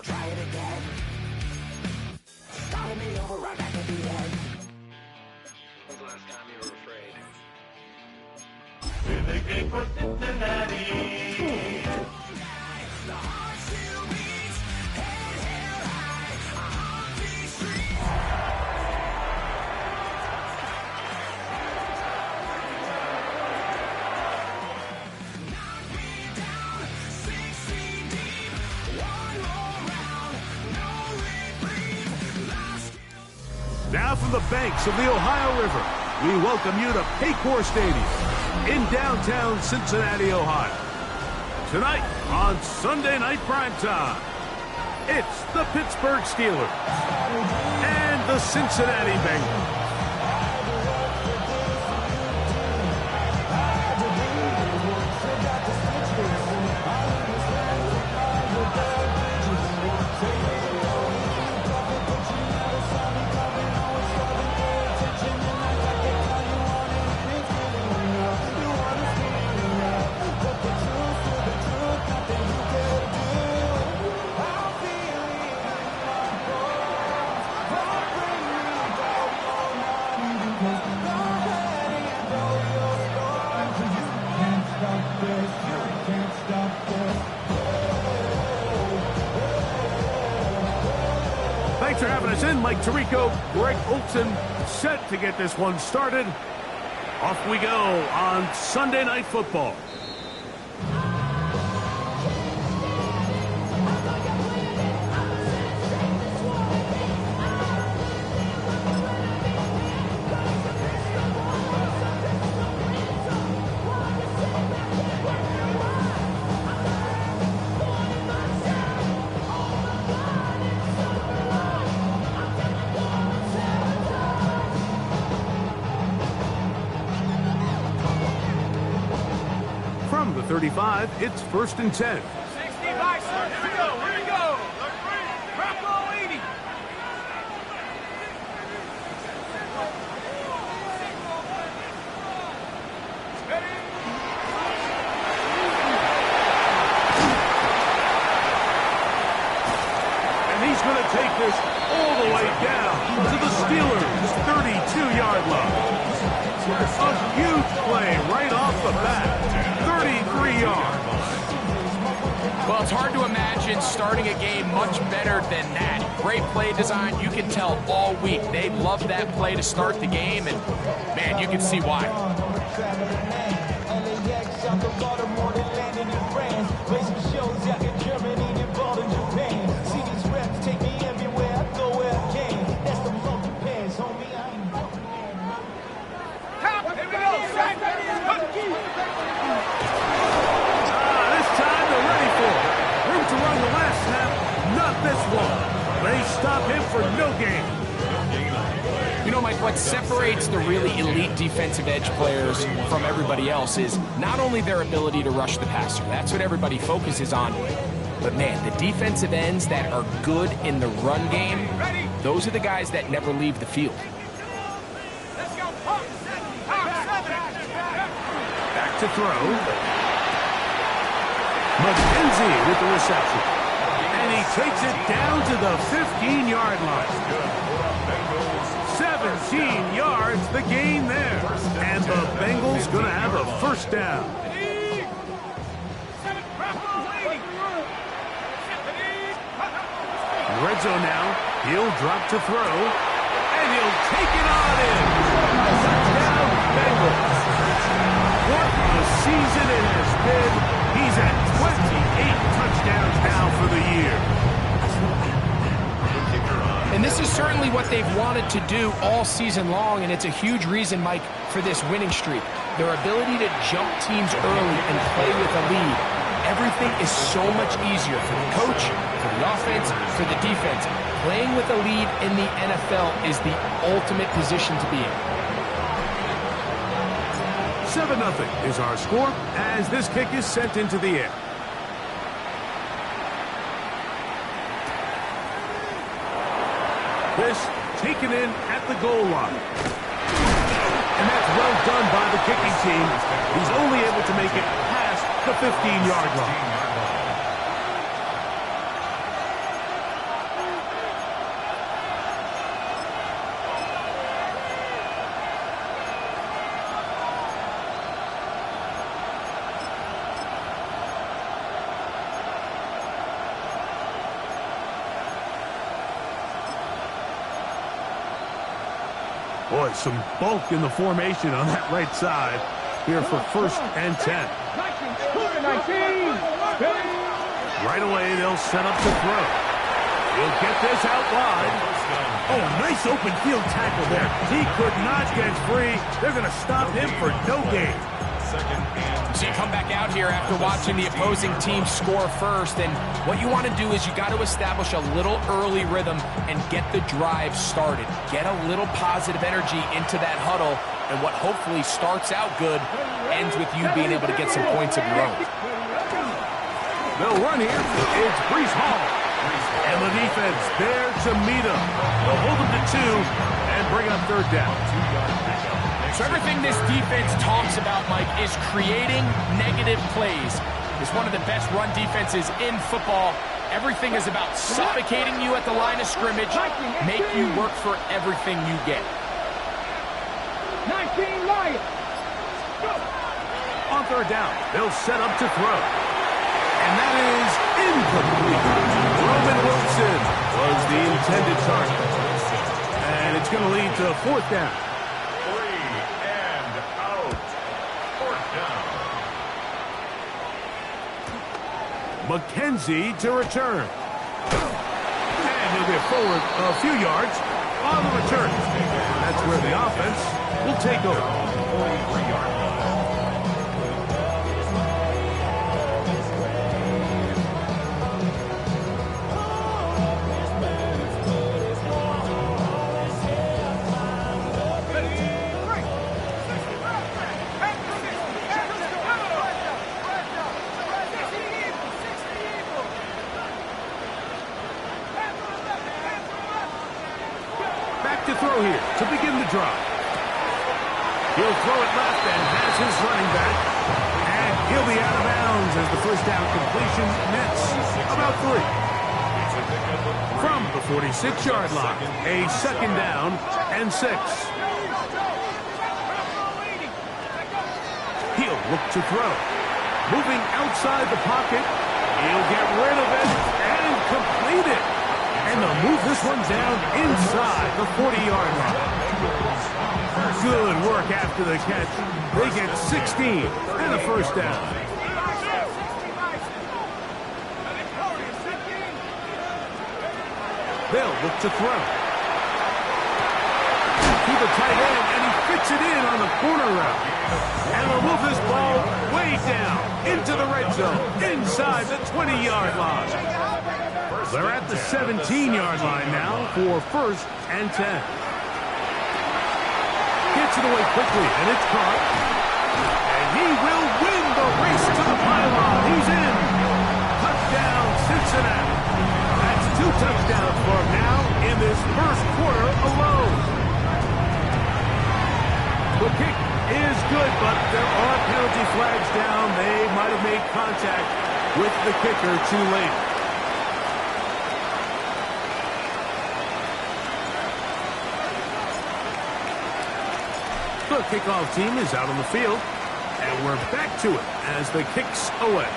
Try it again. Started me over right back at the end. When's the last time you were afraid? We're the game for Cincinnati. The heart still beats, head held high, a heartbeat street. Knock me down, 16 deep, one more round, no reprieve. Now from the banks of the Ohio River, we welcome you to Paycor Stadium in downtown Cincinnati, Ohio. Tonight on Sunday Night Primetime, it's the Pittsburgh Steelers and the Cincinnati Bengals. Thanks for having us in. Mike Tirico, Greg Olson, set to get this one started. Off we go on Sunday Night Football. From the 35, it's 1st and 10. 60 by, sir. Here we go. Here we go. Drop ball 80. And he's going to take this all the way down to the Steelers' 32-yard line. A huge play right off the bat. 33 yards. Well, it's hard to imagine starting a game much better than that. Great play design. You can tell all week they love that play to start the game, and, man, you can see why. This time they're ready for it. Room to run the last snap, not this one. They stop him for no gain. You know, Mike, what separates the really elite defensive edge players from everybody else is not only their ability to rush the passer. That's what everybody focuses on. But, man, the defensive ends that are good in the run game, those are the guys that never leave the field. Back to throw. McKenzie with the reception. And he takes it down to the 15-yard line. 17 yards, the gain there. And the Bengals going to have a first down. Red zone now. He'll drop to throw. And he'll take it on in. Touchdown, Bengals. What a season it has been. He's at 28 touchdowns now for the year. And this is certainly what they've wanted to do all season long, and it's a huge reason, Mike, for this winning streak. Their ability to jump teams early and play with a lead. Everything is so much easier for the coach, for the offense, for the defense. Playing with a lead in the NFL is the ultimate position to be in. 7-0 is our score as this kick is sent into the air. This taken in at the goal line. And that's well done by the kicking team. He's only able to make it past the 15-yard line. Boy, some bulk in the formation on that right side here for 1st and 10. 19. Right away, they'll set up to throw. He'll get this out wide. Oh, nice open field tackle there. He could not get free. They're going to stop him for no gain. So you come back out here after watching the opposing team score first, and what you want to do is you got to establish a little early rhythm and get the drive started. Get a little positive energy into that huddle, and what hopefully starts out good ends with you being able to get some points of your own. They'll run here. It's Breece Hall. And the defense there to meet him. They'll hold him to 2 and bring up 3rd down. So everything this defense talks about, Mike, is creating negative plays. It's one of the best run defenses in football. Everything is about suffocating you at the line of scrimmage, make you work for everything you get. 19 Lions. On 3rd down, they'll set up to throw. And that is incomplete. Roman Wilson was the intended target. And it's going to lead to 4th down. 3 and out. 4th down. McKenzie to return. And he'll get forward a few yards on the return. That's where the offense will take over. 43-yard line. To throw here to begin the drive. He'll throw it left and has his running back. And he'll be out of bounds as the 1st down completion nets about 3. From the 46-yard line, a 2nd down and 6. He'll look to throw. Moving outside the pocket. He'll get rid of it and complete it. And they'll move this one down inside the 40-yard line. Good work after the catch. They get 16 and a 1st down. They'll look to throw. To the tight end, and he fits it in on the corner route. And they'll move this ball way down into the red zone, inside the 20-yard line. They're at the 17-yard line now for 1st and 10. Gets it away quickly, and it's caught. And he will win the race to the pylon. He's in. Touchdown, Cincinnati. That's 2 touchdowns for him now in this 1st quarter alone. The kick is good, but there are penalty flags down. They might have made contact with the kicker too late. The kickoff team is out on the field, and we're back to it as the kick's away.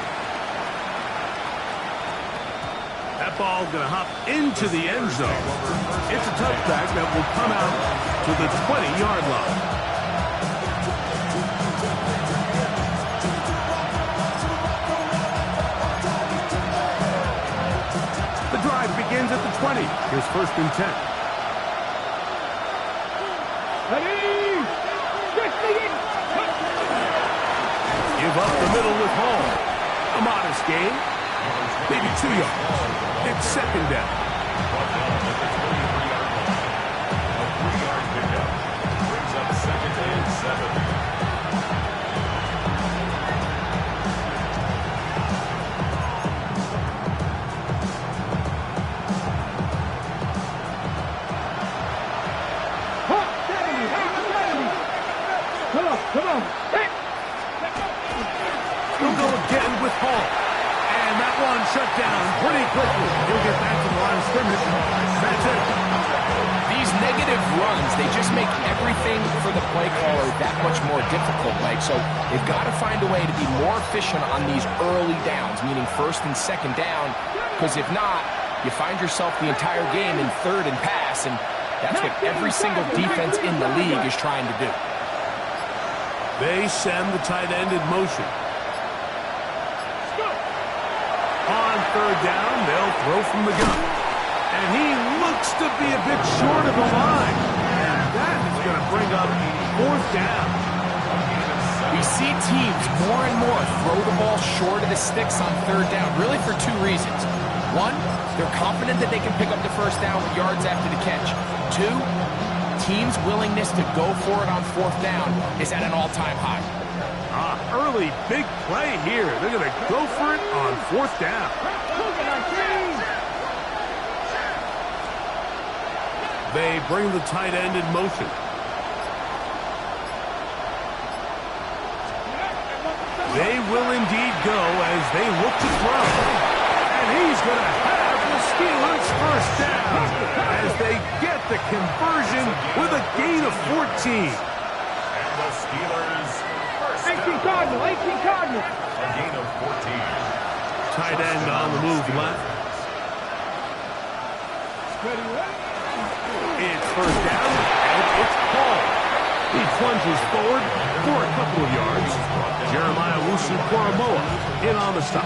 That ball going to hop into the end zone. It's a touchback that will come out to the 20-yard line. The drive begins at the 20. Here's 1st and 10. Give up the middle with Hall. A modest gain. Maybe 2 yards. It's 2nd down. A 3-yard pickup. Brings up 2nd and 7. Come on. He'll go again with Hall. And that one shut down pretty quickly. He'll get back to the line of scrimmage. That's it. These negative runs, they just make everything for the play caller that much more difficult, Mike. So they've got to find a way to be more efficient on these early downs, meaning 1st and 2nd down. Because if not, you find yourself the entire game in 3rd and pass, and That's what every single defense in the league is trying to do. They send the tight end in motion. On third down, they'll throw from the gun. And he looks to be a bit short of the line. And that is going to bring up fourth down. We see teams more and more throw the ball short of the sticks on third down, really for two reasons. One, they're confident that they can pick up the first down with yards after the catch. Two, teams' willingness to go for it on fourth down is at an all-time high. Early big play here. They're going to go for it on fourth down. They bring the tight end in motion. They will indeed go as they look to throw. And he's going to have the Steelers first down as they get the conversion with a gain of 14. And the Steelers first 18 down. Cardinal, 18 Cardinal. A gain of 14. Tight end on the move left. It's first down, and it's Paul. He plunges forward for a couple of yards. Jeremiah Wusu-Koramoah in on the stop.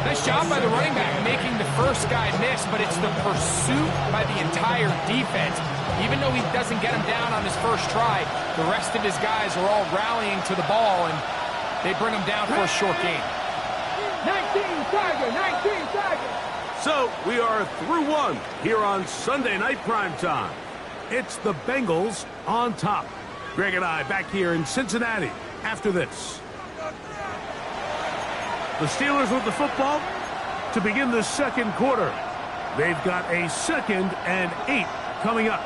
Nice job by the running back making the first guy miss, but it's the pursuit by the entire defense. Even though he doesn't get him down on his first try, the rest of his guys are all rallying to the ball, and they bring him down for a short gain. 19 Tiger, 19 Tiger. So we are through one here on Sunday Night Primetime. It's the Bengals on top. Greg and I back here in Cincinnati after this. The Steelers with the football to begin the second quarter. They've got a 2nd and 8 coming up.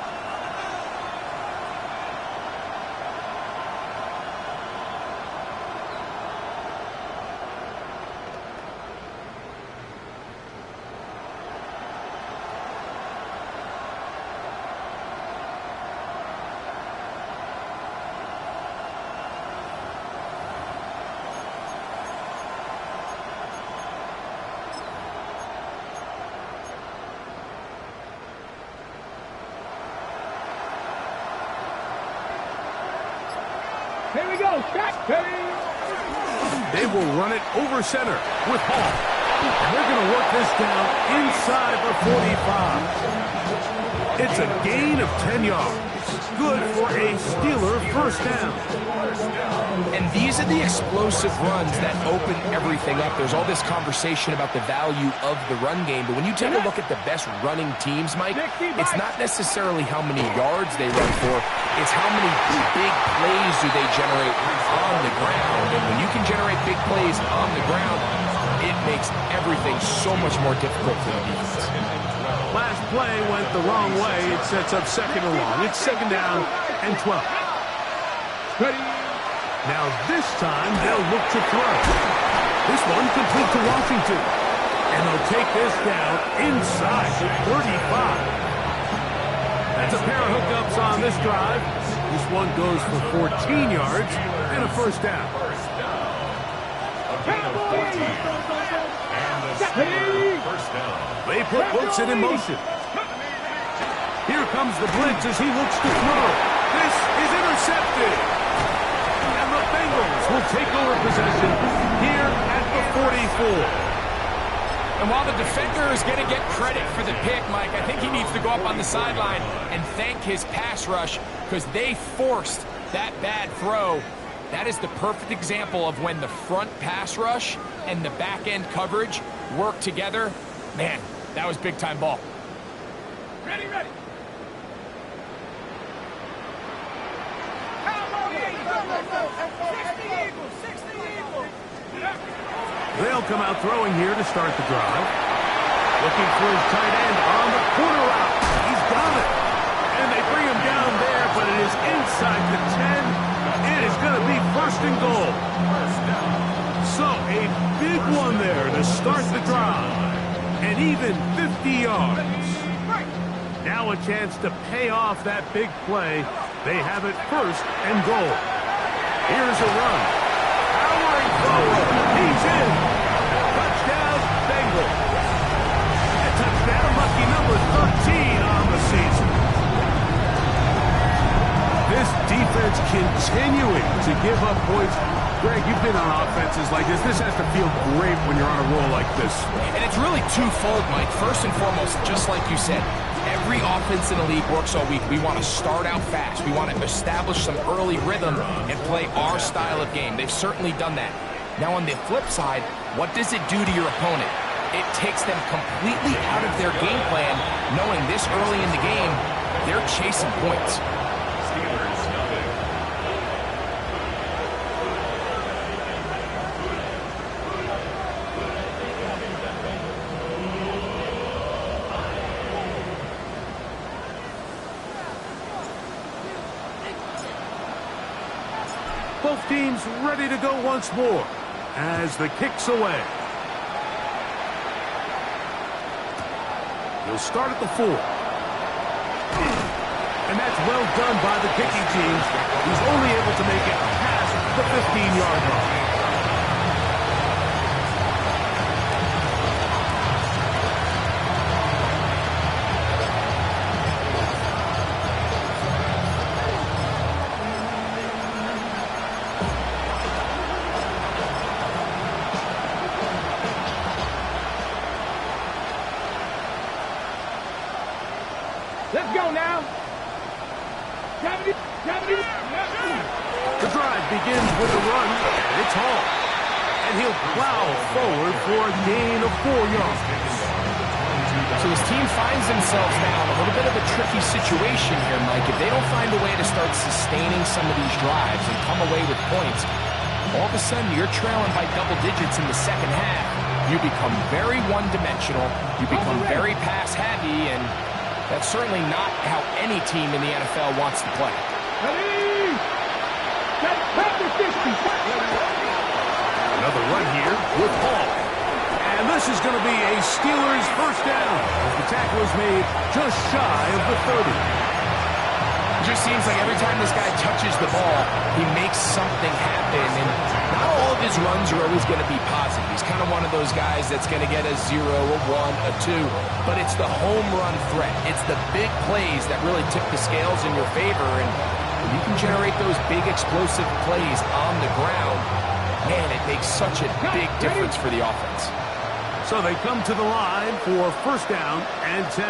Here we go, Scott. They will run it over center with Hall. And they're going to work this down inside the 45. It's a gain of 10 yards. Good for a Steeler first down. And these are the explosive runs that open everything up. There's all this conversation about the value of the run game, but when you take a look at the best running teams, Mike, it's not necessarily how many yards they run for, it's how many big plays do they generate on the ground. And when you can generate big plays on the ground, it makes everything so much more difficult for the defense. Last play went the wrong way. It sets up 2nd and long. It's 2nd down and 12. Ready. Now this time they'll look to throw. This one complete to Washington. And they'll take this down inside the 35. That's a pair of hookups on this drive. This one goes for 14 yards and a first down. A gain of 14. And the Steelers first down. They put Wilson in motion. Here comes the blitz as he looks to throw. This is intercepted. And the Bengals will take over possession here at the 44. And while the defender is going to get credit for the pick, Mike, I think he needs to go up on the sideline and thank his pass rush because they forced that bad throw. That is the perfect example of when the front pass rush and the back end coverage work together. Man, that was big-time ball. Ready, ready. They'll come out throwing here to start the drive. Looking for his tight end on the corner route. He's got it. And they bring him down there, but it is inside the 10. It is going to be 1st and goal. So a big one there to start the drive. And even 50 yards. Now a chance to pay off that big play. They have it 1st and goal. Here's a run. Powering forward. He's in. Touchdown, Bengals. A touchdown, lucky number 13 on the season. been on offenses like this. This has to feel great when you're on a roll like this. And it's really twofold, Mike. First and foremost, just like you said, every offense in the league works all week. We want to start out fast. We want to establish some early rhythm and play our style of game. They've certainly done that. Now, on the flip side, what does it do to your opponent? It takes them completely out of their game plan, knowing this early in the game, they're chasing points. Steelers nothing. Both teams ready to go once more as the kick's away. He'll start at the 4. And that's well done by the kicking team. He's only able to make it past the 15-yard line. Let's go now. The drive begins with a run, and it's Hall. And he'll plow forward for a gain of 4 yards. So his team finds themselves now in a little bit of a tricky situation here, Mike. If they don't find a way to start sustaining some of these drives and come away with points, all of a sudden you're trailing by double digits in the second half. You become very one-dimensional. You become very pass-heavy, and that's certainly not how any team in the NFL wants to play. Another run here with Hall. And this is going to be a Steelers first down. The tackle is made just shy of the 30. It just seems like every time this guy touches the ball, he makes something happen. And not all of his runs are always going to be positive. He's kind of one of those guys that's going to get a 0, a 1, a 2. But it's the home run threat. It's the big plays that really tip the scales in your favor. And when you can generate those big explosive plays on the ground, man, it makes such a big difference for the offense. So they come to the line for first down and 10.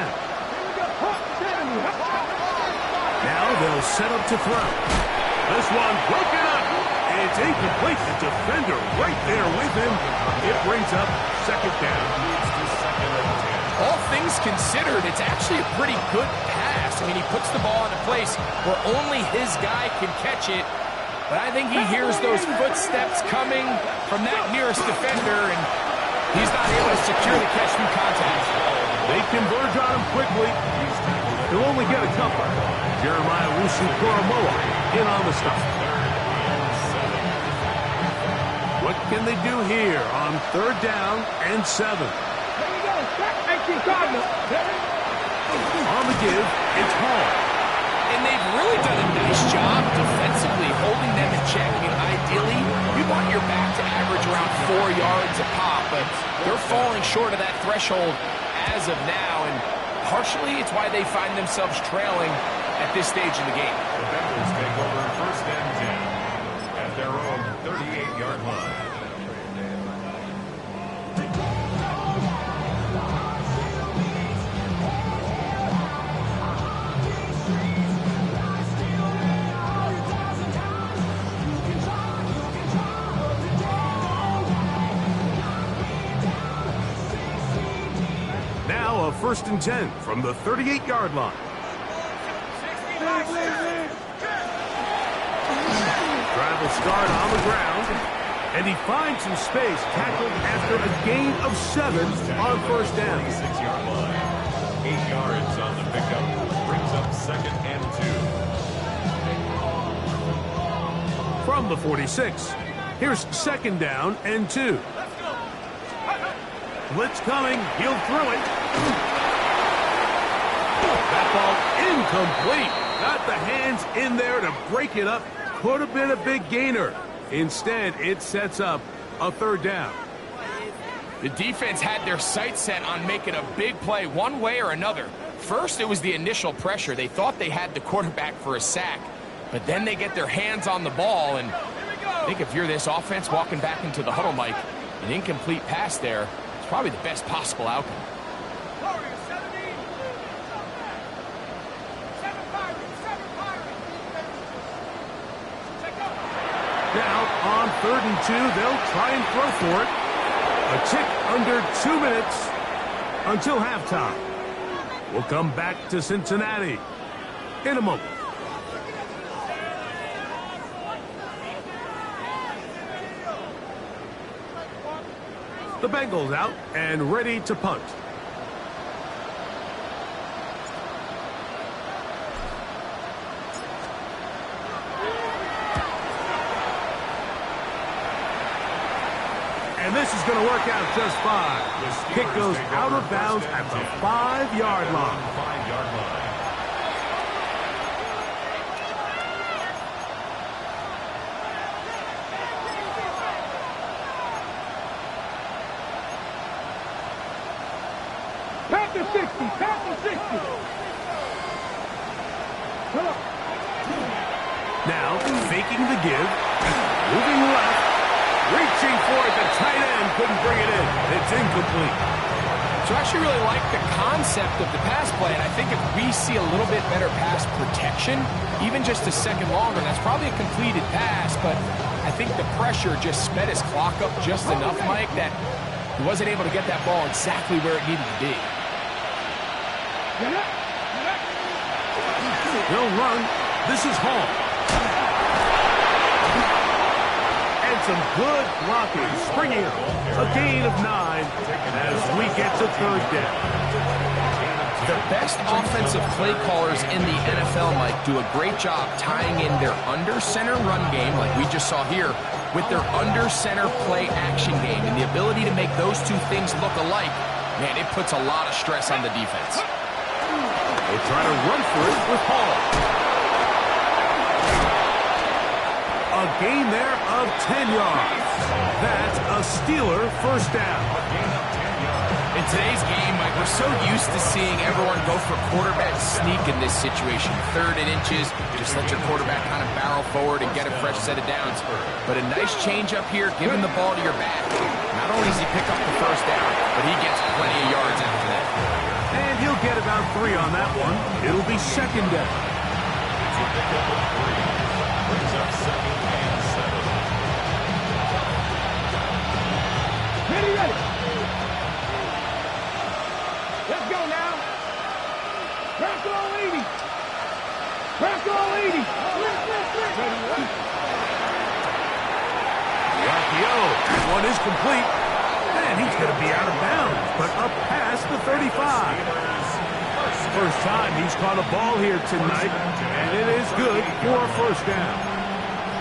Now they'll set up to throw. This one broken up. It's incomplete. The defender right there with him. It brings up second down. All things considered, it's actually a pretty good pass. I mean, he puts the ball in a place where only his guy can catch it. But I think he hears those footsteps coming from that nearest defender, and he's not able to secure the catch through contact. They converge on him quickly. He'll only get a couple. Jeremiah Wusu-Koromoa in on the stop. What can they do here on third down and 7? On the give, it's Hall. And they've really done a nice job defensively holding them in check. I mean, ideally, you want your back to average around 4 yards a pop, but they're falling short of that threshold as of now, and partially it's why they find themselves trailing at this stage in the game. The Bengals take over first and 10 at their own 38-yard line. Now a first and 10 from the 38-yard line. Drive will start on the ground, and he finds some space, tackled after a gain of 7 on first down. 6-yard line. 8 yards on the pickup. Brings up second and 2. From the 46, here's second down and 2. Blitz coming, he'll throw it. That ball incomplete. Got the hands in there to break it up. Could have been a big gainer. Instead, it sets up a third down. The defense had their sights set on making a big play one way or another. First, it was the initial pressure. They thought they had the quarterback for a sack, but then they get their hands on the ball, and I think if you're this offense walking back into the huddle, Mike, an incomplete pass there is probably the best possible outcome. Now on 3rd and 2, they'll try and throw for it. A tick under 2 minutes until halftime. We'll come back to Cincinnati in a moment. The Bengals out and ready to punt. And this is going to work out just fine. Kick goes out of bounds at the 5-yard line. 5-yard line. Pack the 60, pack the 60. Come on. Now faking the give, moving left, reaching for it. The tight end couldn't bring it in. It's incomplete. So I actually really like the concept of the pass play, and I think if we see a little bit better pass protection, even just a second longer, that's probably a completed pass, but I think the pressure just sped his clock up just enough, Mike, that he wasn't able to get that ball exactly where it needed to be. They'll run. This is Hall. And some good blocking. Springing up. A gain of 9 as we get to 3rd down. The best offensive play callers in the NFL, Mike, do a great job tying in their under-center run game, like we just saw here, with their under-center play action game. And the ability to make those two things look alike, man, it puts a lot of stress on the defense. They try to run for it with Hall. A gain there of 10 yards. That's a Steeler first down. In today's game, Mike, we're so used to seeing everyone go for quarterback sneak in this situation. 3rd and inches, just let your quarterback kind of barrel forward and get a fresh set of downs. But a nice change up here, giving the ball to your back. Not only does he pick up the first down, but he gets plenty of yards after that. And he'll get about 3 on that one. It'll be 2nd down. It's a pickup of 3. Brings up 2nd and 7. Ready, ready. Let's go now. Crack all 80. Crack all 80. RPO. That one is complete. And he's going to be out of bounds, but up past the 35. First time he's caught a ball here tonight, and it is good for a first down.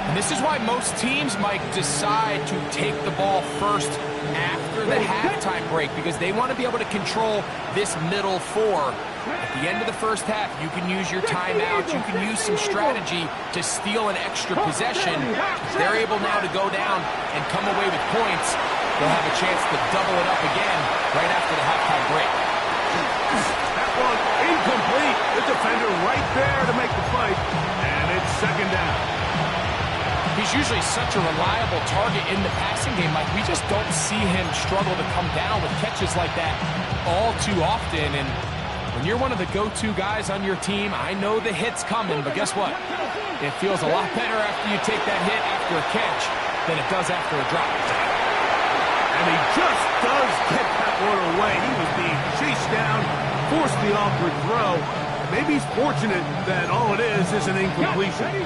And this is why most teams, Mike, decide to take the ball first after the halftime break, because they want to be able to control this middle 4. At the end of the first half, you can use your timeouts, you can use some strategy to steal an extra possession. If they're able now to go down and come away with points, they'll have a chance to double it up again right after the halftime break. That one incomplete. The defender right there to make the fight, and it's 2nd down. He's usually such a reliable target in the passing game, Mike. We just don't see him struggle to come down with catches like that all too often. And when you're one of the go-to guys on your team, I know the hit's coming, but guess what? It feels a lot better after you take that hit after a catch than it does after a drop. And he just does get that one away. He was being chased down, forced the awkward throw. Maybe he's fortunate that all it is an incompletion.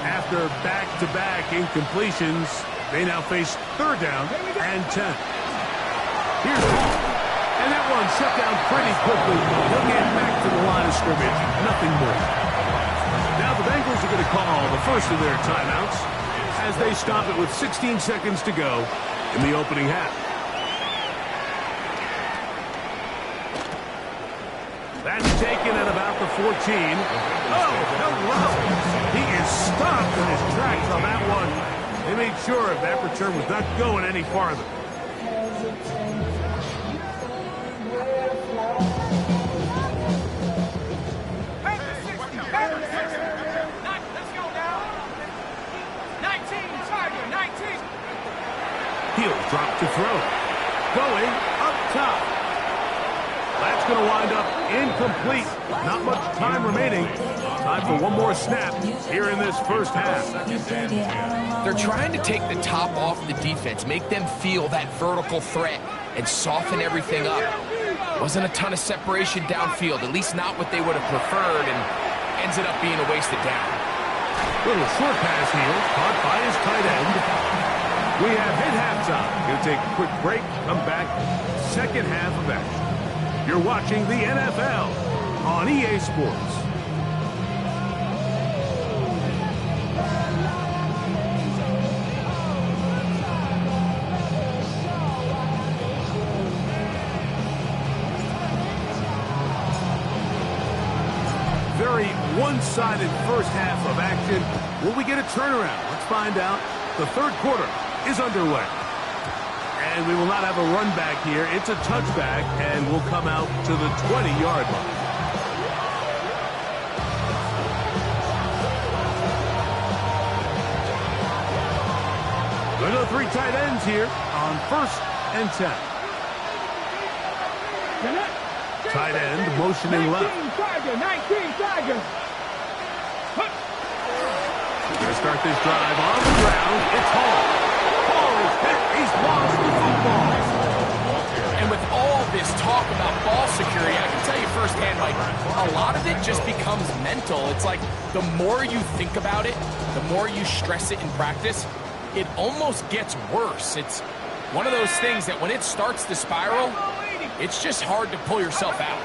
After back-to-back incompletions, they now face 3rd down and 10. Here's Hall. And that one shut down pretty quickly. He'll get back to the line of scrimmage. Nothing more. Now the Bengals are going to call the first of their timeouts as they stop it with 16 seconds to go in the opening half. That's taken at about the 14. Oh, hello. He is stopped in his tracks on that one. They made sure that return was not going any farther. Let's go now. 19 targets. Drop to throw. Going up top. That's going to wind up incomplete. Not much time remaining. Time for one more snap here in this first half. They're trying to take the top off the defense, make them feel that vertical threat, and soften everything up. Wasn't a ton of separation downfield, at least not what they would have preferred, and ends it up being a wasted down. Little short pass here, caught by his tight end. We have hit halftime. Going to take a quick break, come back, second half of action. You're watching the NFL on EA Sports. Very one-sided first half of action. Will we get a turnaround? Let's find out. The third quarter is underway. And we will not have a run back here. It's a touchback, and we'll come out to the 20-yard line. Another three tight ends here on 1st and 10. Tight end motioning left. 19 Tiger. We're going to start this drive on the ground. It's Hall. Hall is hit. He's lost the football. And with all this talk about ball security, I can tell you firsthand, Mike, a lot of it just becomes mental. It's like the more you think about it, the more you stress it in practice, it almost gets worse. It's one of those things that when it starts to spiral, it's just hard to pull yourself out.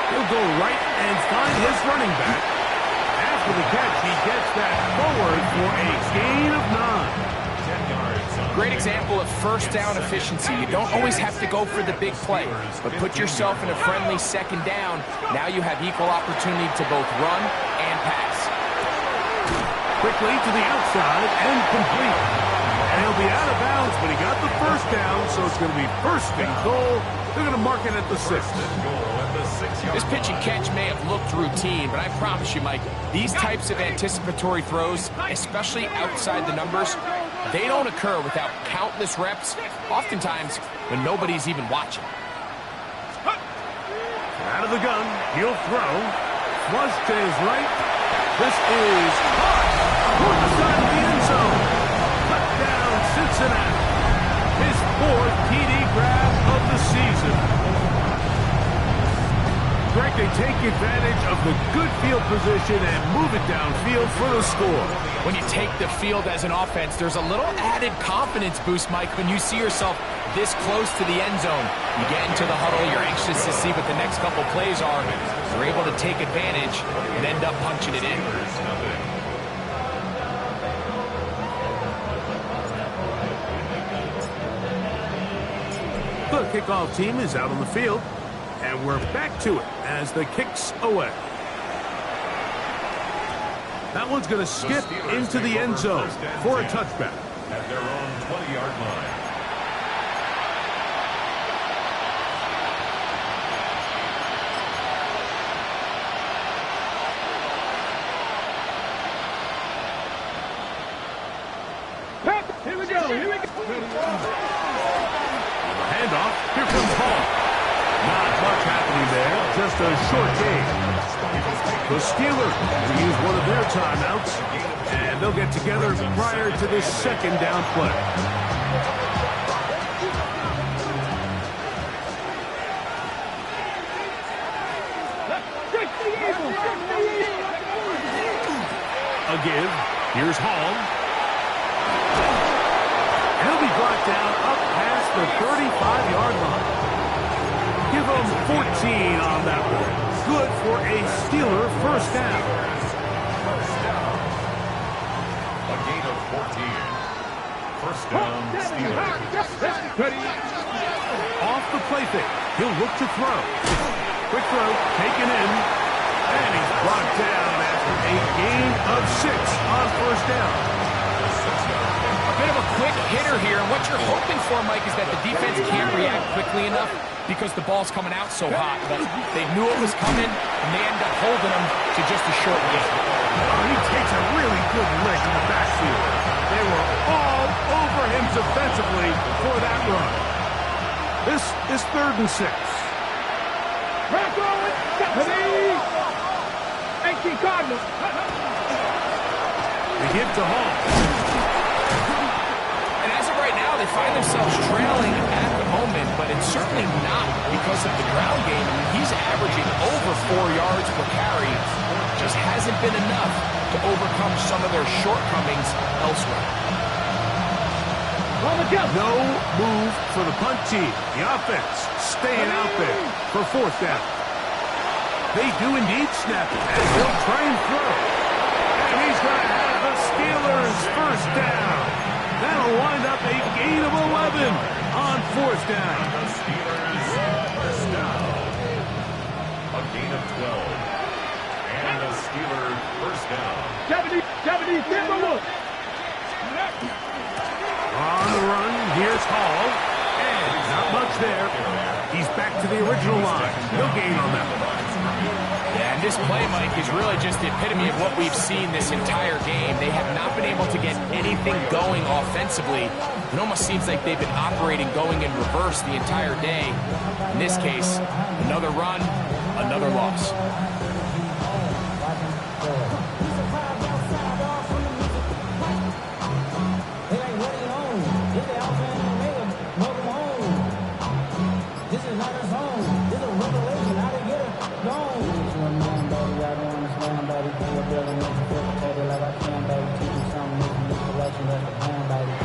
He'll go right and find his running back. After the catch, he gets that forward for a gain of 9. Great example of first down efficiency. You don't always have to go for the big play, but put yourself in a friendly second down. Now you have equal opportunity to both run and pass. Quickly to the outside and complete. And he'll be out of bounds, but he got the first down, so it's going to be first and goal. They're going to mark it at the 6. This pitch and catch may have looked routine, but I promise you, Mike, these types of anticipatory throws, especially outside the numbers, they don't occur without countless reps, oftentimes when nobody's even watching. Out of the gun, he'll throw. Flush to his right. This is caught toward the side of the end zone. Touchdown, Cincinnati. His 4th TD grab of the season. Greg, they take advantage of the good field position and move it downfield for the score. When you take the field as an offense, there's a little added confidence boost, Mike, when you see yourself this close to the end zone. You get into the huddle, you're anxious to see what the next couple plays are. You're able to take advantage and end up punching it in. The kickoff team is out on the field, and we're back to it as the kick's away. That one's going to skip into the end zone for a touchback. At their own 20-yard line. Here we go. Handoff. Here comes Hall. Not much happening there. Just a short game. The Steelers will use one of their timeouts, and they'll get together prior to this second down play. A give. Here's Hall. And he'll be brought down up past the 35-yard line. Give him 14 on that one. Good for a Steeler first down. A gain of 14. First down, Steelers. Off the play fake. He'll look to throw. Quick throw, taken in. And he's brought down after a gain of 6 on first down. A bit of a quick hitter here, and what you're hoping for, Mike, is that the defense can't react quickly enough because the ball's coming out so hot. But they knew it was coming, and they end up holding them to just a short gain. Oh, he takes a really good lick in the backfield. They were all defensively for that run. This is 3rd and 6. Back going. Thank you, Cardinals. They give to Hall. And as of right now, they find themselves trailing at the moment, but it's certainly not because of the ground game. I mean, he's averaging over 4 yards per carry. Just hasn't been enough to overcome some of their shortcomings elsewhere. No move for the punt team. The offense staying out there for 4th down. They do indeed snap it, and they'll try and throw. And he's going to have the Steelers' 1st down. That'll wind up a gain of 11 on 4th down. The Steelers first down. A gain of 12. And the Steelers first down. 70, Timberwolves. On the run, here's Hall. And not much there. He's back to the original line. No gain on that one. Yeah, and this play, Mike, is really just the epitome of what we've seen this entire game. They have not been able to get anything going offensively. It almost seems like they've been operating going in reverse the entire day. In this case, another run, another loss.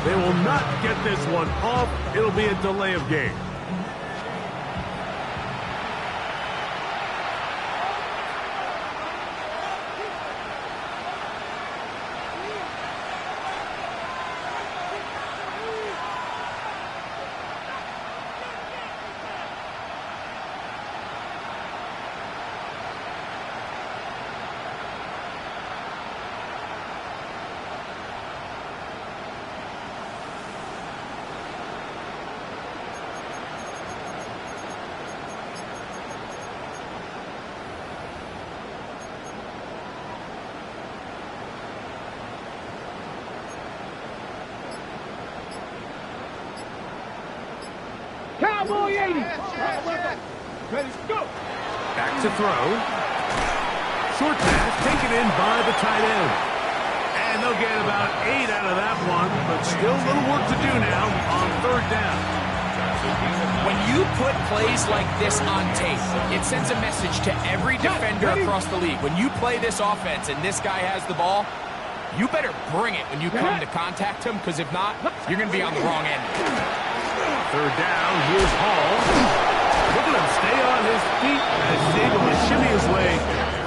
They will not get this one off. It'll be a delay of game. Cowboy 80. Ready, go. Back to throw. Short pass taken in by the tight end. And they'll get about 8 out of that one, but still a little work to do now on 3rd down. When you put plays like this on tape, it sends a message to every defender across the league. When you play this offense and this guy has the ball, you better bring it when you come to contact him, because if not, you're going to be on the wrong end. 3rd down, here's Hall. Look at him stay on his feet as he's able to shimmy his way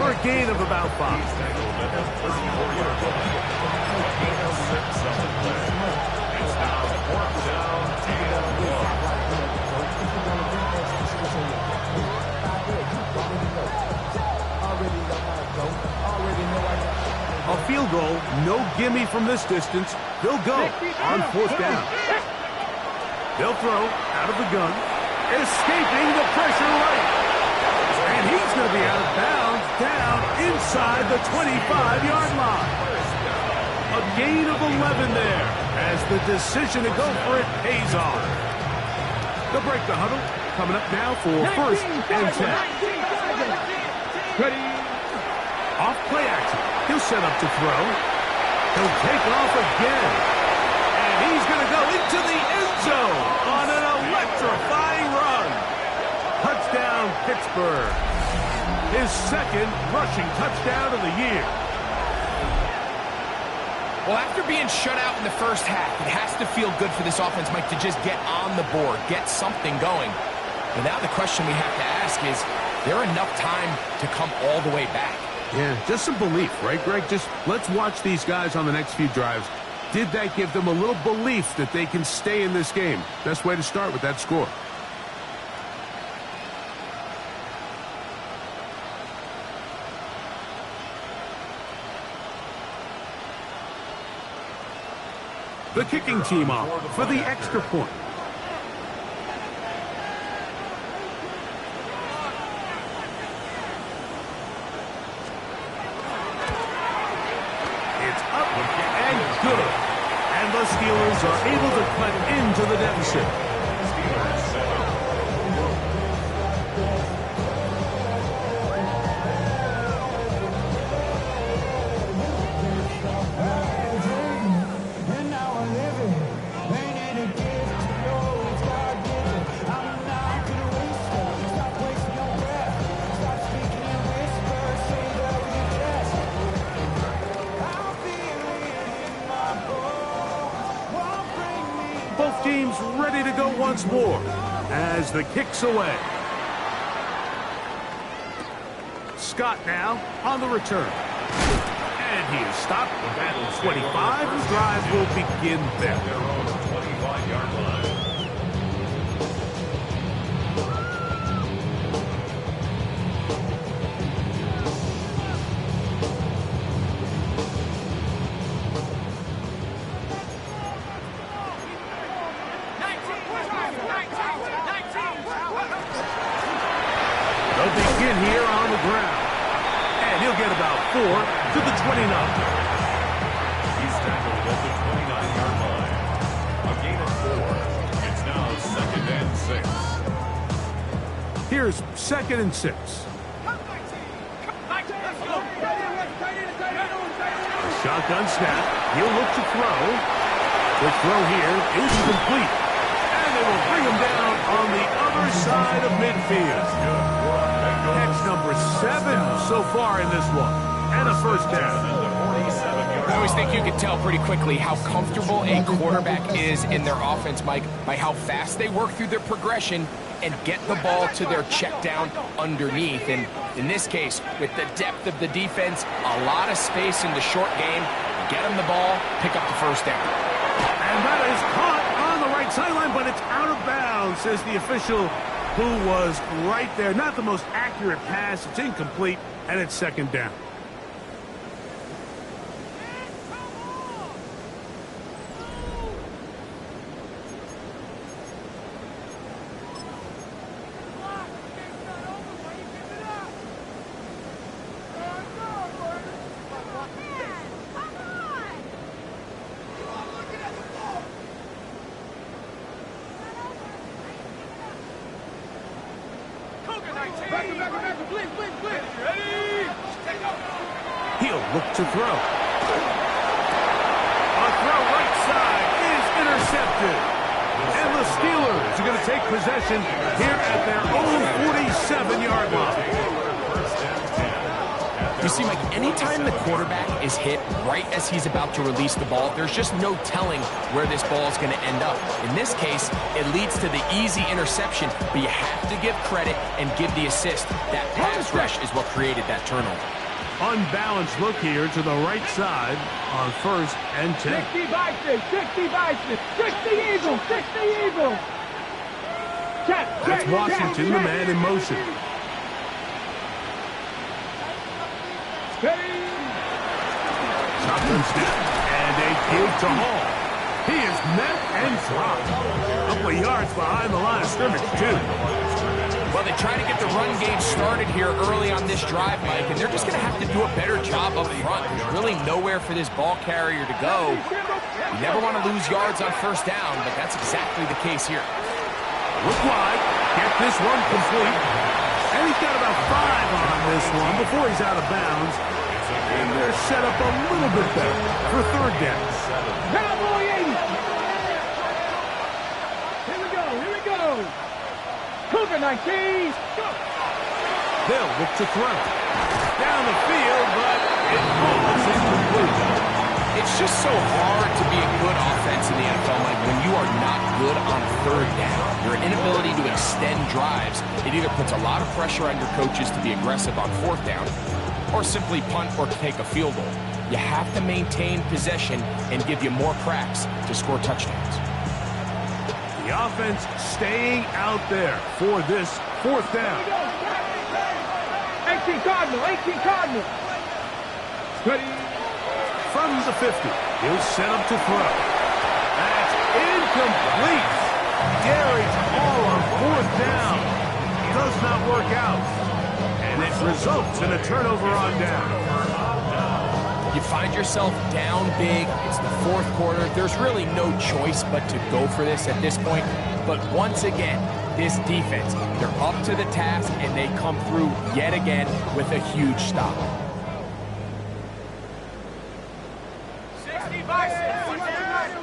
for a gain of about 5. It's now 4th down and 1. A field goal, no gimme from this distance. They'll go on 4th down. They'll throw out of the gun, escaping the pressure right. And he's going to be out of bounds down inside the 25-yard line. A gain of 11 there as the decision to go for it pays off. They'll break the huddle. Coming up now for 1st and 10. Ready. Off play action. He'll set up to throw. He'll take off again. And he's going to go into the end zone on an electrifying run. Touchdown, Pittsburgh. His 2nd rushing touchdown of the year. Well, after being shut out in the first half, it has to feel good for this offense, Mike, to just get on the board, get something going. But now the question we have to ask is there enough time to come all the way back? Yeah, just some belief, right, Greg? Just let's watch these guys on the next few drives. Did that give them a little belief that they can stay in this game? Best way to start with that score. The kicking team off for the extra point. It's up and good. And the Steelers are able to cut into the deficit. Steelers 7. And now I live it. Ain't it a gift? No, it's God-given. I'm not gonna waste it. Stop wasting your breath. Stop speaking in whispers. Say that with your chest. I feel it in my bones. Won't bring me Both teams ready to go once more as the kick's away. Scott now on the return. And he is stopped at 25. The drive will begin there. Their own 25-yard line. They'll begin here on the ground. And he'll get about 4 to the 29. He's tackled at the 29-yard line. A gain of 4. It's now 2nd and 6. Here's 2nd and 6. Shotgun snap. He'll look to throw. The throw here is complete. And they will bring him down on the other side of midfield. Catch number 7 so far in this one. And a first down. I always think you can tell pretty quickly how comfortable a quarterback is in their offense, Mike, by how fast they work through their progression and get the ball to their check down underneath. And in this case, with the depth of the defense, a lot of space in the short game, get them the ball, pick up the first down. And that is caught on the right sideline, but it's out of bounds, says the official who was right there. Not the most accurate pass. It's incomplete, and it's 2nd down. He'll look to throw. A throw right side is intercepted. And the Steelers are going to take possession here at their own 47-yard line. You see, Mike, anytime the quarterback is hit right as he's about to release the ball, there's just no telling where this ball is going to end up. In this case, it leads to the easy interception, but you have to give credit and give the assist. That pass rush is what created that turnover. Unbalanced look here to the right side on 1st and 10. 60 Bison, 60 Bison, 60 Eagles, 60 Eagles. That's Washington, the man in motion. Shotgun snap and a give to Hall. He is met and dropped. A couple of yards behind the line of scrimmage, too. Well, they try to get the run game started here early on this drive, Mike, and they're just going to have to do a better job up front. There's really nowhere for this ball carrier to go. You never want to lose yards on 1st down, but that's exactly the case here. Look wide. Get this one complete. And he's got about 5 on this one before he's out of bounds. And they're set up a little bit better for 3rd down. Cowboy 80. Here we go, here we go. Cougar 19. Go. They'll look to throw. Down the field, but it falls incomplete. It's just so hard to be a good offense in the NFL, Mike, when you are not good on 3rd down. Your inability to extend drives, it either puts a lot of pressure on your coaches to be aggressive on 4th down, or simply punt or take a field goal. You have to maintain possession and give you more cracks to score touchdowns. The offense staying out there for this 4th down. 18 Cardinal, 18 Cardinal. Ready. From the 50, he'll set up to throw. That's incomplete. Darius Hall on 4th down. Does not work out. And it results in a turnover on down. You find yourself down big. It's the fourth quarter. There's really no choice but to go for this at this point. But once again, this defense, they're up to the task, and they come through yet again with a huge stop. 60 by 6.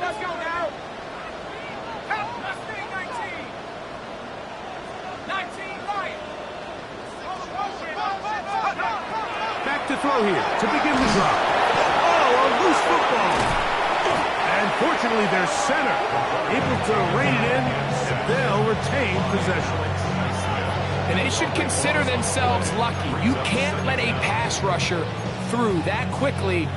Let's go now. Let's stay 19. 19 right. Back to throw here to begin the drop. Oh, a loose football. And fortunately, their center able to rein it in, and they'll retain possession. And they should consider themselves lucky. You can't let a pass rusher through that quickly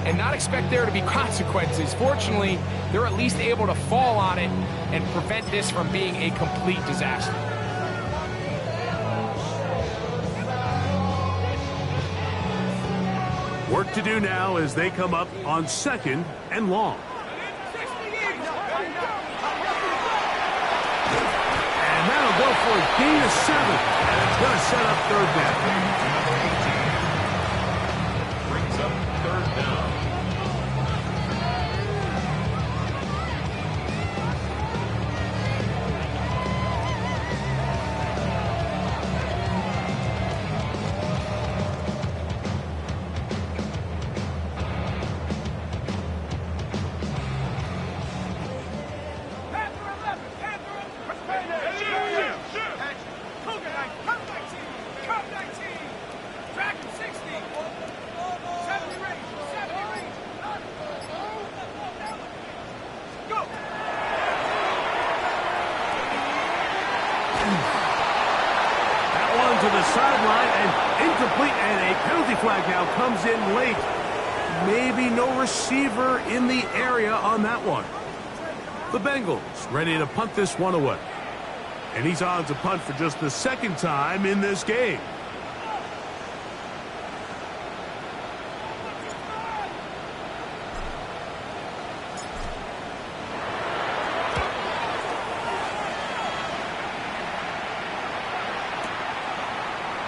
and not expect there to be consequences. Fortunately, they're at least able to fall on it and prevent this from being a complete disaster. Work to do now as they come up on 2nd and long. And that'll go for a gain of 7. And it's going to set up 3rd down. Brings up 3rd down. To the sideline and incomplete, and a penalty flag now comes in late. Maybe no receiver in the area on that one. The Bengals ready to punt this one away. And he's on to punt for just the 2nd time in this game.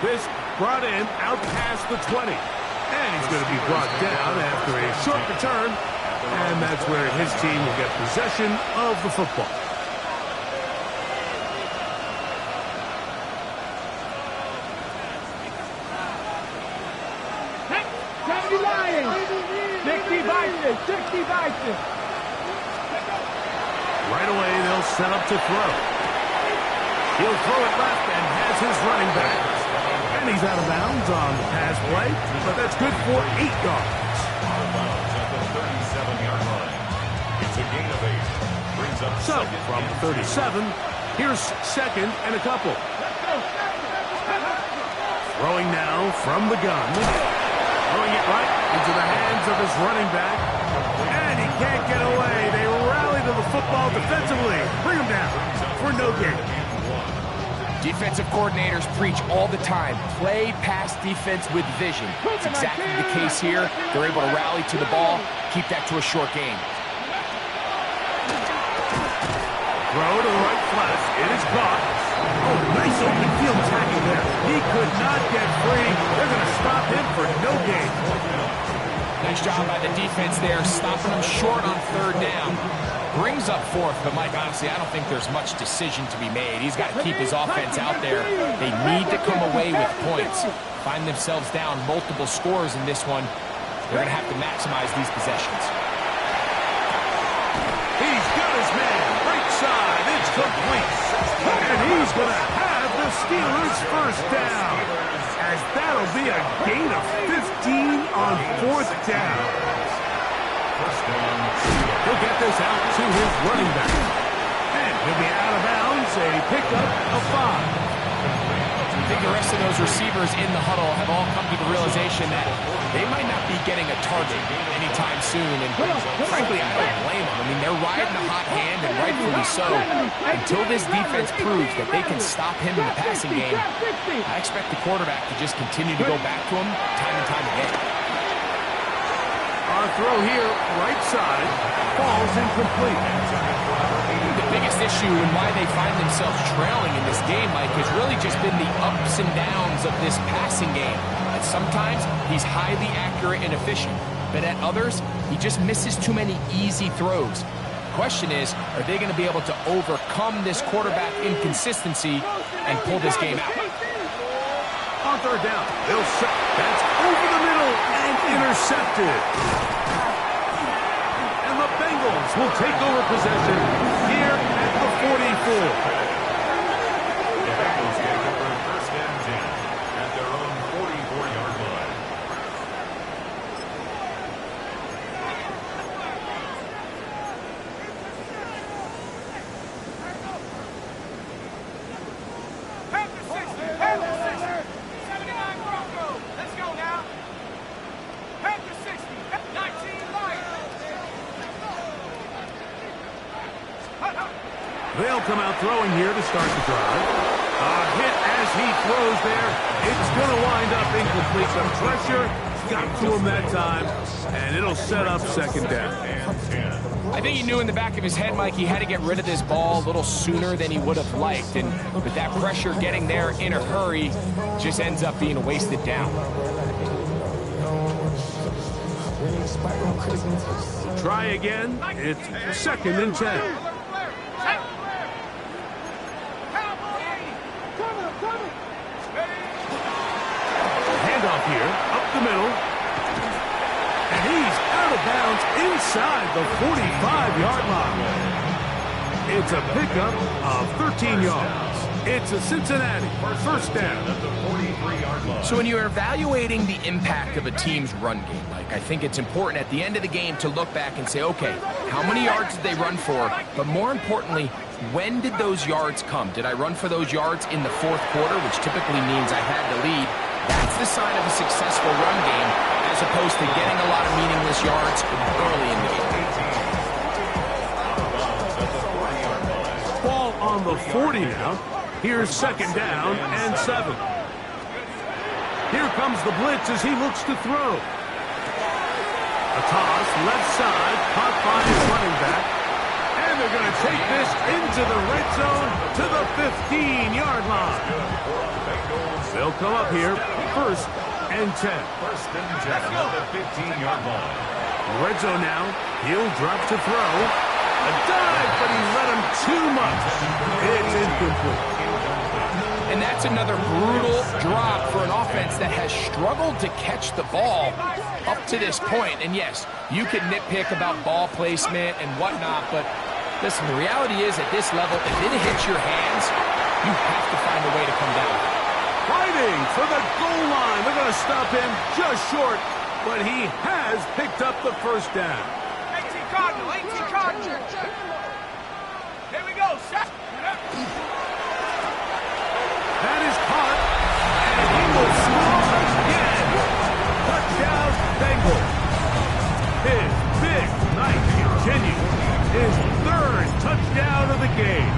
This brought in out past the 20. And he's going to be brought down after a short return. And that's where his team will get possession of the football. Right away, they'll set up to throw. He'll throw it left and has his running back. And he's out of bounds on the pass play, but that's good for 8 yards. Out of bounds at the 37-yard line. It's a gain of 8. Brings up So, 2nd from and 37, here's 2nd and a couple. Throwing now from the gun. Throwing it right into the hands of his running back. And he can't get away. They rally to the football defensively. Bring him down for no gain. Defensive coordinators preach all the time, play pass defense with vision. It's exactly the case here. They're able to rally to the ball, keep that to a short game. Throw to the right flat. It is caught. Oh, nice open field tackle there. He could not get free. They're going to stop him for no gain. Nice job by the defense there, stopping him short on 3rd down. Brings up 4th, but Mike, honestly, I don't think there's much decision to be made. He's got to keep his offense out there. They need to come away with points. Find themselves down multiple scores in this one. They're going to have to maximize these possessions. He's got his man. Right side. It's complete. And he's going to have the Steelers' 1st down. As that'll be a gain of 15 on 4th down. He'll get this out to his running back. And he'll be out of bounds, a pickup of 5. I think the rest of those receivers in the huddle have all come to the realization that they might not be getting a target anytime soon. And frankly, I don't blame them. I mean, they're riding a hot hand, and rightfully so. Until this defense proves that they can stop him in the passing game, I expect the quarterback to just continue to go back to him time and time again. Our throw here, right side, falls incomplete. The biggest issue and why they find themselves trailing in this game, Mike, has really just been the ups and downs of this passing game. And sometimes he's highly accurate and efficient. but at others, he just misses too many easy throws. Question is, are they going to be able to overcome this quarterback inconsistency and pull this game out? On third down, they'll set. That's over the middle and intercepted. And the Bengals will take over possession here at the 44. The Bengals get over first and 10 at their own 44-yard line. They'll come out throwing here to start the drive. A hit as he throws there. It's going to wind up incomplete. The pressure got to him that time, and it'll set up second down. I think he knew in the back of his head, Mike, he had to get rid of this ball a little sooner than he would have liked. And with that pressure getting there in a hurry, just ends up being a wasted down. Try again. It's second and 10. Handoff here, up the middle. And he's out of bounds inside the 45-yard line. It's a pickup of 13 yards. It's a Cincinnati first down. So when you're evaluating the impact of a team's run game, Mike, I think it's important at the end of the game to look back and say, okay, how many yards did they run for? But more importantly, when did those yards come? Did I run for those yards in the fourth quarter, which typically means I had the lead? That's the sign of a successful run game, as opposed to getting a lot of meaningless yards early in the game. Ball on the 40 now. Here's second down and 7. Here comes the blitz as he looks to throw. A toss, left side, caught by his running back. And they're going to take this into the red zone to the 15-yard line. They'll come up here, first and 10. First and 10 at the 15-yard line. Red zone now. He'll drop to throw. A dive, but he let him too much. It's incomplete. And that's another brutal drop for an offense that has struggled to catch the ball up to this point. And yes, you can nitpick about ball placement and whatnot, but listen, the reality is at this level, if it hits your hands, you have to find a way to come down. Fighting for the goal line. They're going to stop him just short, but he has picked up the first down. 18 Cardinal. Here we go, set. That is caught, and he will score again. Touchdown, Bengals. His big night continues. His third touchdown of the game.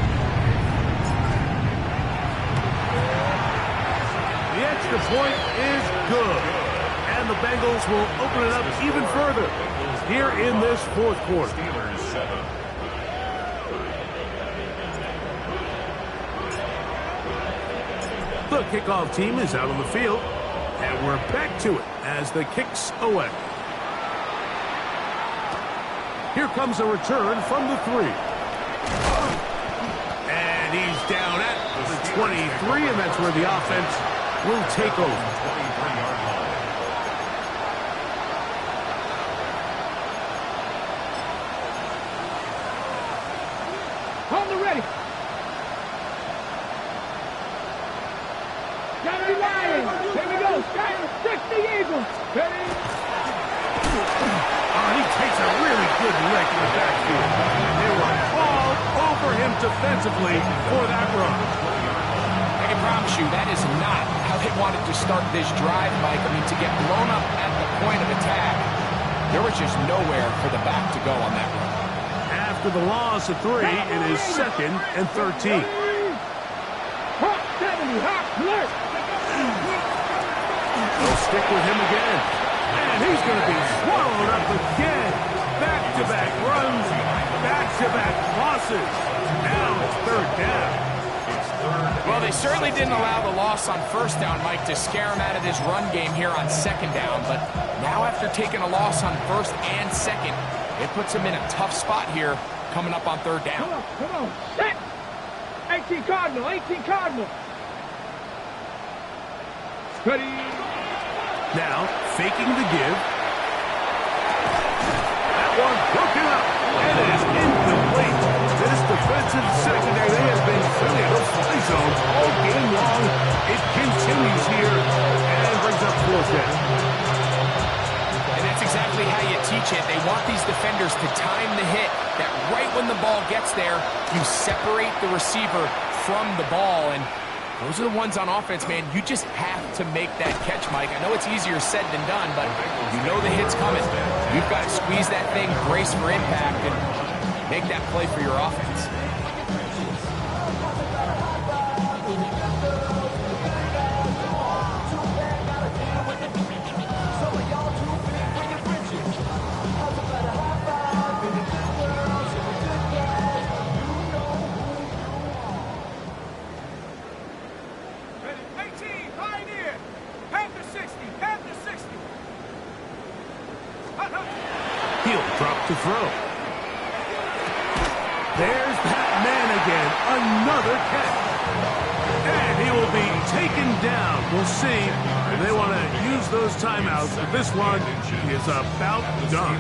The extra point is good, and the Bengals will open it up even further here in this fourth quarter. Steelers 7. The kickoff team is out on the field, and we're back to it as the kicks away. Here comes a return from the 3. And he's down at the 23, and that's where the offense will take over. 23-yard line. On the ready. Gotta be lying. Here we go. 60 Eagles. Ready? He takes a really good lick in the backfield. They were all over him defensively for that run. I can promise you that is not how they wanted to start this drive, Mike. I mean, to get blown up at the point of attack, there was just nowhere for the back to go on that run. After the loss of 3, it is second and 13. Hot 70. Hot alert. They'll stick with him again. And he's going to be swallowed up again. Back-to-back runs, back-to-back losses. Now it's third down. Well, they certainly didn't allow the loss on first down, Mike, to scare him out of this run game here on second down. But now after taking a loss on first and second, it puts him in a tough spot here coming up on third down. Come on. Set. 18 Cardinal. Steady. Now, faking the give. That one broken up. And it is incomplete. This defensive secondary, they have been filling the fly zones all game long. It continues here and brings up fourth down. And that's exactly how you teach it. They want these defenders to time the hit, that right when the ball gets there, you separate the receiver from the ball. And those are the ones on offense, man. You just have to make that catch, Mike. I know it's easier said than done, but you know the hit's coming. You've got to squeeze that thing, brace for impact, and make that play for your offense. He'll drop to throw. There's that man again. Another catch. And he will be taken down. We'll see if they want to use those timeouts. But this one is about done.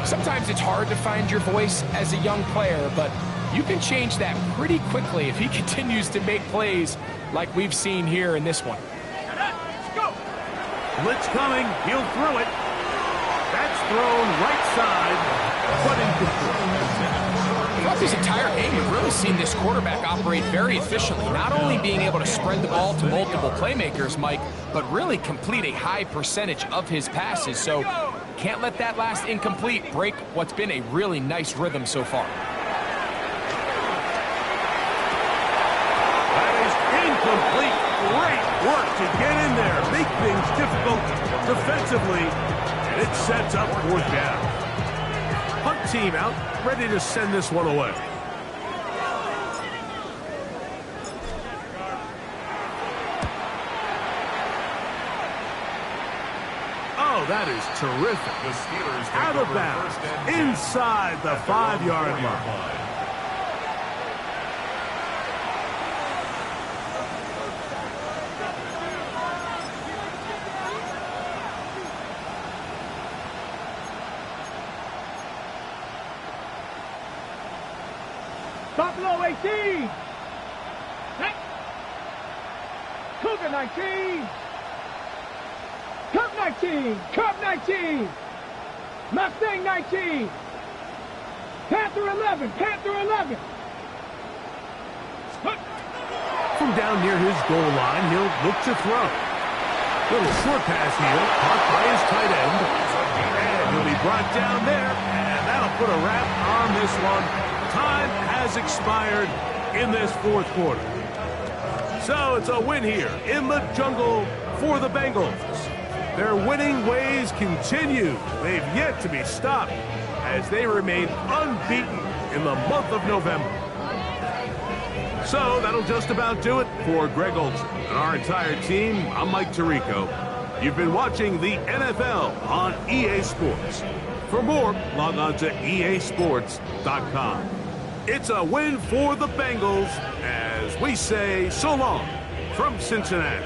Sometimes it's hard to find your voice as a young player, but you can change that pretty quickly if he continues to make plays like we've seen here in this one. Let's go. Blitz coming. He'll throw it. That's thrown right side, but incomplete. Throughout this entire game, you've really seen this quarterback operate very efficiently, not only being able to spread the ball to multiple playmakers, Mike, but really complete a high percentage of his passes. So can't let that last incomplete break what's been a really nice rhythm so far. That is incomplete. Great work to get in there, make things difficult defensively, and it sets up fourth down. Punt team out, ready to send this one away. Oh, that is terrific. The Steelers Out of bounds, inside the 5-yard line. Buffalo 18. Cougar 19. Cub 19. Cub 19. Mustang 19. Panther 11. Panther 11. From down near his goal line, he'll look to throw. Little short pass here, caught by his tight end. And he'll be brought down there, and that'll put a wrap on this one. Time has expired in this fourth quarter. So it's a win here in the jungle for the Bengals. Their winning ways continue. They've yet to be stopped as they remain unbeaten in the month of November. So that'll just about do it for Greg Olsen and our entire team. I'm Mike Tirico. You've been watching the NFL on EA Sports. For more, log on to easports.com. It's a win for the Bengals as we say so long from Cincinnati.